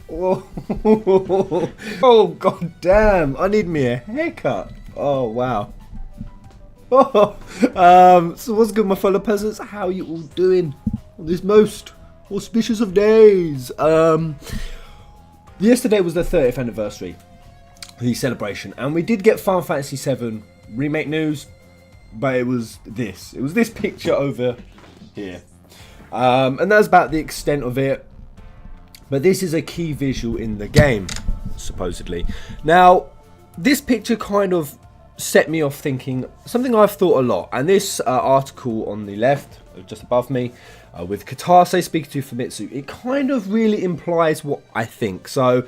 Whoa. Oh, god damn. I need me a haircut. Oh, wow. So what's good, my fellow peasants? How are you all doing on this most auspicious of days? Yesterday was the 30th anniversary, the celebration, and we did get Final Fantasy VII remake news, but it was this picture over here, and that's about the extent of it. But this is a key visual in the game, supposedly. Now, this picture kind of set me off thinking something I've thought a lot, and this article on the left, just above me, with Kitase speaking to Famitsu, it kind of really implies what I think. So,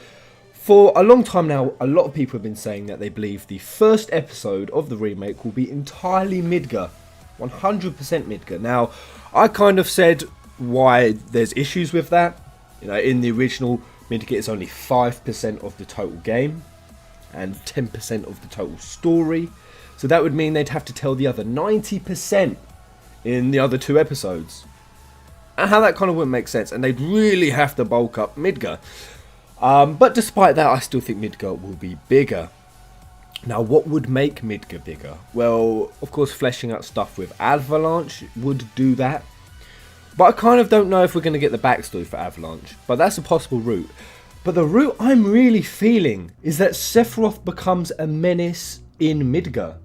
for a long time now, a lot of people have been saying that they believe the first episode of the remake will be entirely Midgar, 100% Midgar. Now, I kind of said why there's issues with that. You know, in the original, Midgar is only 5% of the total game and 10% of the total story. So that would mean they'd have to tell the other 90% in the other two episodes. And how that kind of wouldn't make sense, and they'd really have to bulk up Midgar. But despite that, I still think Midgar will be bigger. Now, what would make Midgar bigger? Well, of course, fleshing out stuff with Avalanche would do that. But I kind of don't know if we're going to get the backstory for Avalanche. But that's a possible route. But the route I'm really feeling is that Sephiroth becomes a menace in Midgar.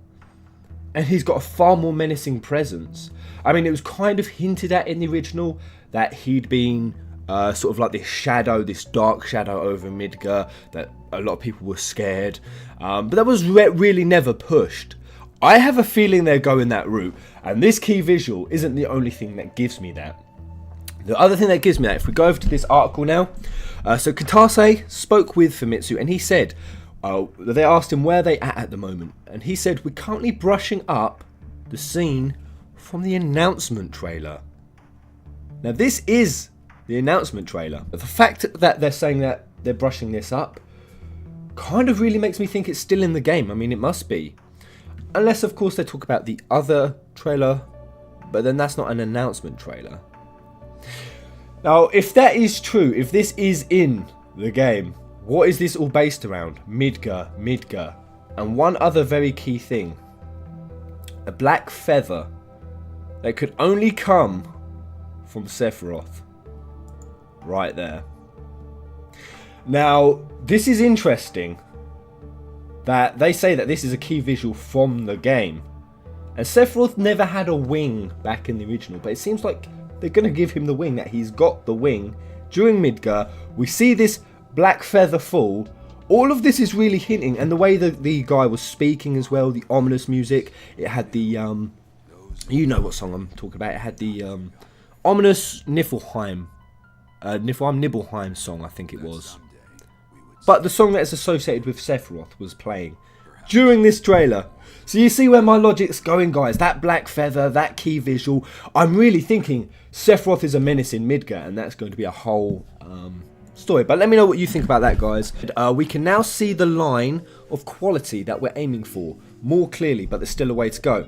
And he's got a far more menacing presence. I mean, it was kind of hinted at in the original that he'd been sort of like this shadow, this dark shadow over Midgar, that a lot of people were scared. But that was really never pushed. I have a feeling they're going that route. And this key visual isn't the only thing that gives me that. The other thing that gives me that, if we go over to this article now. So Kitase spoke with Famitsu and he said, they asked him where they at the moment. And he said, we're currently brushing up the scene from the announcement trailer. Now this is the announcement trailer. But the fact that they're saying that they're brushing this up kind of really makes me think it's still in the game. I mean, it must be. Unless, of course, they talk about the other trailer, but then that's not an announcement trailer. Now, if that is true, if this is in the game, what is this all based around? Midgar. And one other very key thing. A black feather that could only come from Sephiroth. Right there. Now, this is interesting. That they say that this is a key visual from the game. And Sephiroth never had a wing back in the original, but it seems like they're going to give him the wing, that he's got the wing. During Midgar, we see this black feather fall. All of this is really hinting, and the way that the guy was speaking as well, the ominous music, it had the, you know what song I'm talking about, it had the ominous Niflheim song, I think it was. But the song that is associated with Sephiroth was playing during this trailer. So you see where my logic's going, guys. That black feather, that key visual. I'm really thinking Sephiroth is a menace in Midgar, and that's going to be a whole story. But let me know what you think about that, guys. We can now see the line of quality that we're aiming for more clearly, but there's still a way to go.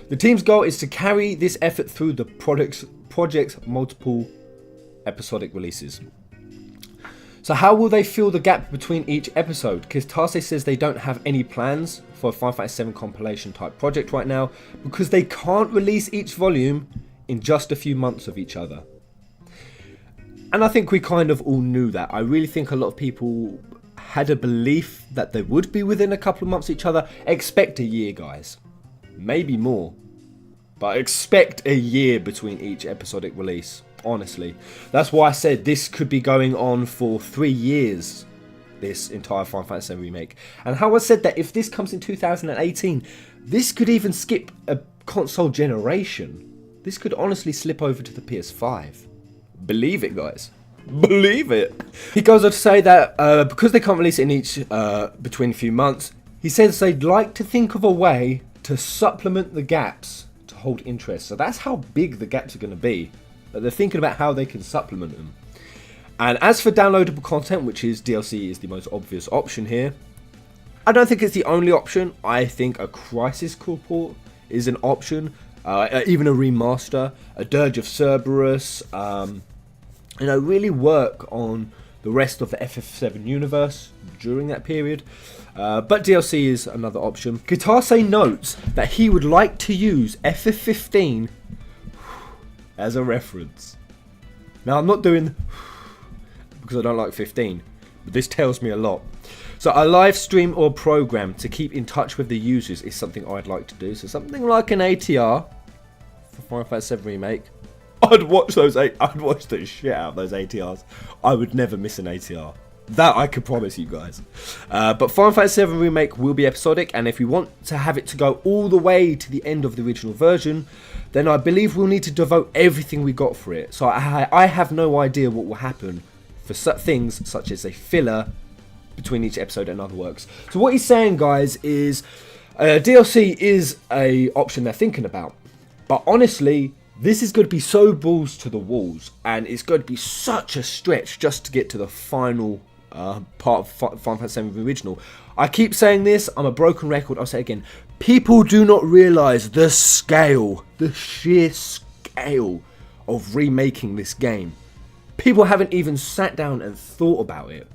The team's goal is to carry this effort through the project's multiple episodic releases. So how will they fill the gap between each episode? Kitase says they don't have any plans for a Final Fantasy VII compilation type project right now because they can't release each volume in just a few months of each other. And I think we kind of all knew that. I really think a lot of people had a belief that they would be within a couple of months of each other. Expect a year, guys. Maybe more. But expect a year between each episodic release. Honestly, that's why I said this could be going on for 3 years, this entire Final Fantasy VII remake. And how I said that if this comes in 2018, this could even skip a console generation. This could honestly slip over to the PS5. Believe it, guys. Believe it. He goes on to say that because they can't release it in each between a few months, he says they'd like to think of a way to supplement the gaps to hold interest. So that's how big the gaps are going to be. But they're thinking about how they can supplement them. And as for downloadable content, which is DLC is the most obvious option here, I don't think it's the only option. I think a Crisis Core port is an option, even a remaster, a Dirge of Cerberus, really work on the rest of the FF7 universe during that period. But DLC is another option. Kitase notes that he would like to use FF15 as a reference. Now I'm not doing because I don't like 15, but this tells me a lot. So a live stream or program to keep in touch with the users is something I'd like to do. So something like an ATR for Final Fantasy VII Remake. I'd watch the shit out of those ATRs. I would never miss an ATR. That I can promise you guys. But Final Fantasy VII Remake will be episodic, and if we want to have it to go all the way to the end of the original version, then I believe we'll need to devote everything we got for it. So I have no idea what will happen for things such as a filler between each episode and other works. So what he's saying, guys, is DLC is a option they're thinking about. But honestly, this is going to be so balls to the walls, and it's going to be such a stretch just to get to the final part of Final Fantasy VII Original. I keep saying this, I'm a broken record, I'll say it again. People do not realise the scale, the sheer scale of remaking this game. People haven't even sat down and thought about it.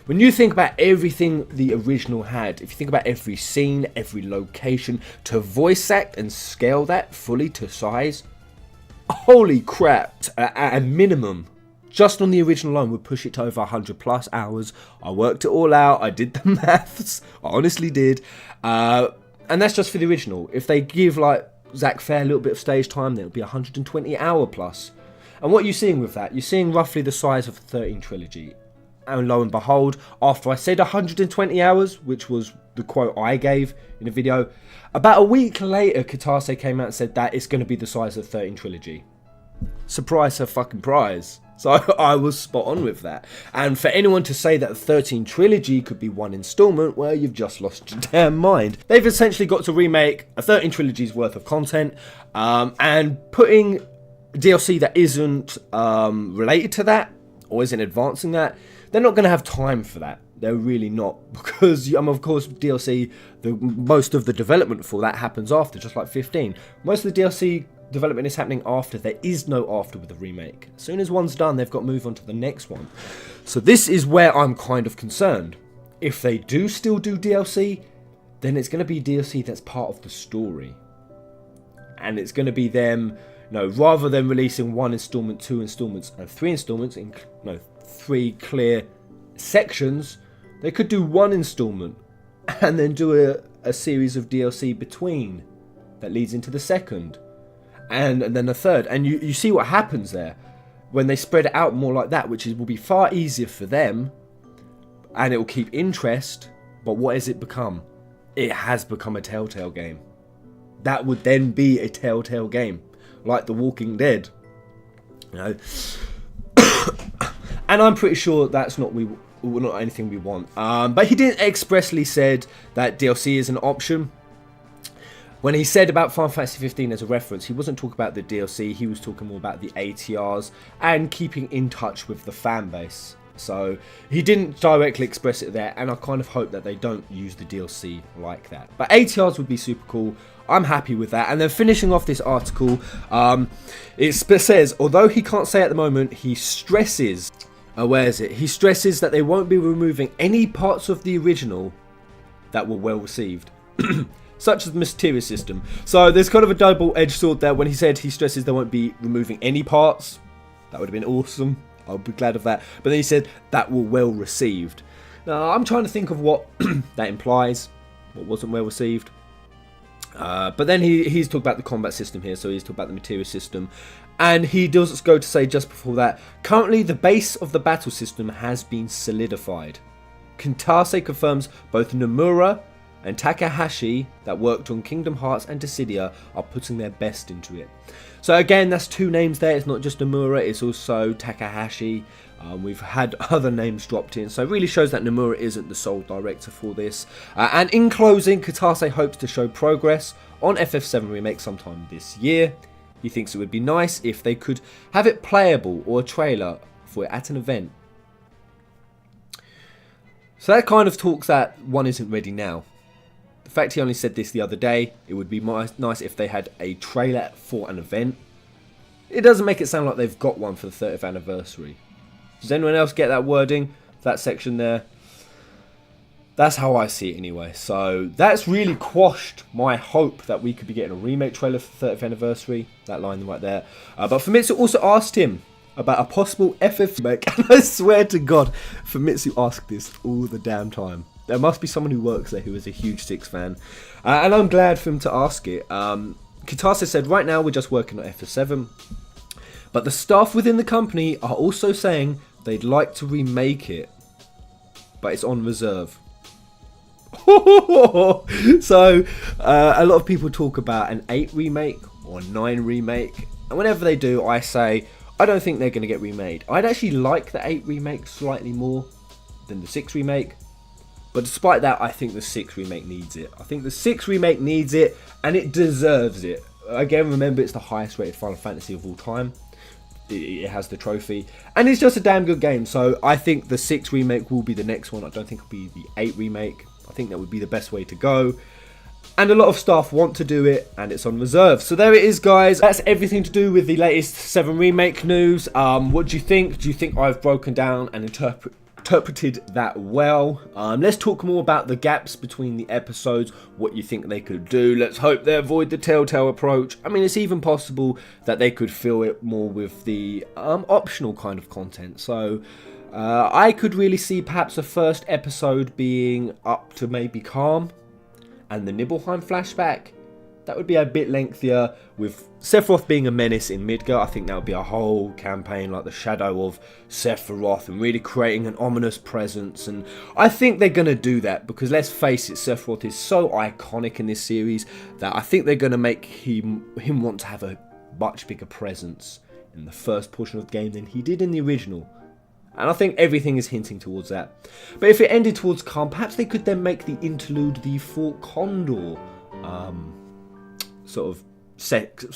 When you think about everything the original had, if you think about every scene, every location, to voice act and scale that fully to size, holy crap, at a minimum, just on the original alone would push it to over 100 plus hours. I worked it all out, I did the maths, I honestly did, and that's just for the original. If they give like Zack Fair a little bit of stage time, then it'll be 120 hour plus. And what you're seeing with that, you're seeing roughly the size of the 13 trilogy. And lo and behold, after I said 120 hours, which was the quote I gave in the video, about a week later, Kitase came out and said that it's going to be the size of 13 trilogy. Surprise her fucking prize. So I was spot on with that. And for anyone to say that the 13 trilogy could be one installment, well, you've just lost your damn mind. They've essentially got to remake a 13 trilogy's worth of content, and putting DLC that isn't related to that, or isn't advancing that, they're not going to have time for that. They're really not, because of course DLC, most of the development for that happens after, just like 15. Most of the DLC development is happening after. There is no after with the remake. As soon as one's done, they've got to move on to the next one. So this is where I'm kind of concerned. If they do still do DLC, then it's going to be DLC that's part of the story. And it's going to be them, rather than releasing one installment, two installments, and three installments, three clear sections, they could do one installment and then do a series of DLC between that leads into the second and then the third. And you see what happens there when they spread it out more like that, which will be far easier for them, and it will keep interest. But what has it become? It has become a Telltale game. That would then be a Telltale game, like The Walking Dead. And I'm pretty sure that's not anything we want. But he didn't expressly said that DLC is an option. When he said about Final Fantasy 15 as a reference, he wasn't talking about the DLC. He was talking more about the ATRs and keeping in touch with the fan base. So he didn't directly express it there, and I kind of hope that they don't use the DLC like that. But ATRs would be super cool. I'm happy with that. And then finishing off this article, it says, although he can't say at the moment, he stresses, he stresses that they won't be removing any parts of the original that were well received, such as the Mysterious system. So there's kind of a double-edged sword there. When he said he stresses they won't be removing any parts, that would have been awesome. I'll be glad of that. But then he said that were well received. Now I'm trying to think of what that implies, what wasn't well received. But then he's talking about the combat system here, so he's talking about the Materia system. And he does go to say just before that, currently the base of the battle system has been solidified. Kitase confirms both Nomura and Takahashi that worked on Kingdom Hearts and Dissidia are putting their best into it. So again, that's two names there. It's not just Nomura, it's also Takahashi. We've had other names dropped in, so it really shows that Nomura isn't the sole director for this. And in closing, Kitase hopes to show progress on FF7 Remake sometime this year. He thinks it would be nice if they could have it playable or a trailer for it at an event. So that kind of talks that one isn't ready now. The fact he only said this the other day, it would be nice if they had a trailer for an event. It doesn't make it sound like they've got one for the 30th anniversary. Does anyone else get that wording, that section there? That's how I see it anyway. So that's really quashed my hope that we could be getting a remake trailer for the 30th anniversary. That line right there. But Famitsu also asked him about a possible FF remake. And I swear to God, Famitsu asked this all the damn time. There must be someone who works there who is a huge Six fan. And I'm glad for him to ask it. Kitase said, right now we're just working on FF7. But the staff within the company are also saying they'd like to remake it. But it's on reserve. So, a lot of people talk about an 8 remake or 9 remake. And whenever they do, I say, I don't think they're going to get remade. I'd actually like the 8 remake slightly more than the 6 remake. But despite that, I think the 6 remake needs it. I think the 6 remake needs it, and it deserves it. Again, remember, it's the highest rated Final Fantasy of all time. It has the trophy, and it's just a damn good game. So I think the 6 remake will be the next one. I don't think it'll be the 8 remake. I think that would be the best way to go. And a lot of staff want to do it, and it's on reserve. So there it is, guys. That's everything to do with the latest 7 remake news. What do you think? Do you think I've broken down and interpreted that well? Let's talk more about the gaps between the episodes, what you think they could do. Let's hope they avoid the telltale approach. I mean, it's even possible that they could fill it more with the optional kind of content. So I could really see perhaps the first episode being up to maybe Calm and the Nibelheim flashback. That would be a bit lengthier, with Sephiroth being a menace in Midgar. I think that would be a whole campaign, like the shadow of Sephiroth, and really creating an ominous presence. And I think they're going to do that, because let's face it, Sephiroth is so iconic in this series that I think they're going to make him want to have a much bigger presence in the first portion of the game than he did in the original. And I think everything is hinting towards that. But if it ended towards Calm, perhaps they could then make the interlude the Fort Condor sort of section.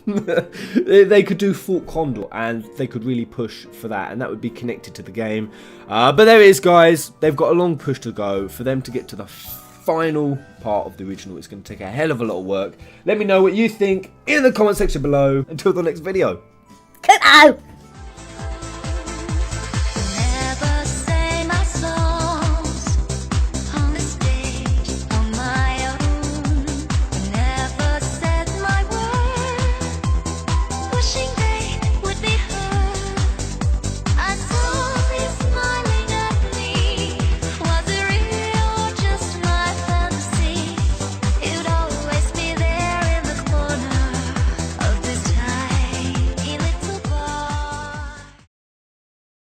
They could do Fort Condor, and they could really push for that, and that would be connected to the game. But there it is, guys. They've got a long push to go. For them to get to the final part of the original, it's going to take a hell of a lot of work. Let me know what you think in the comment section below. Until the next video. Come on!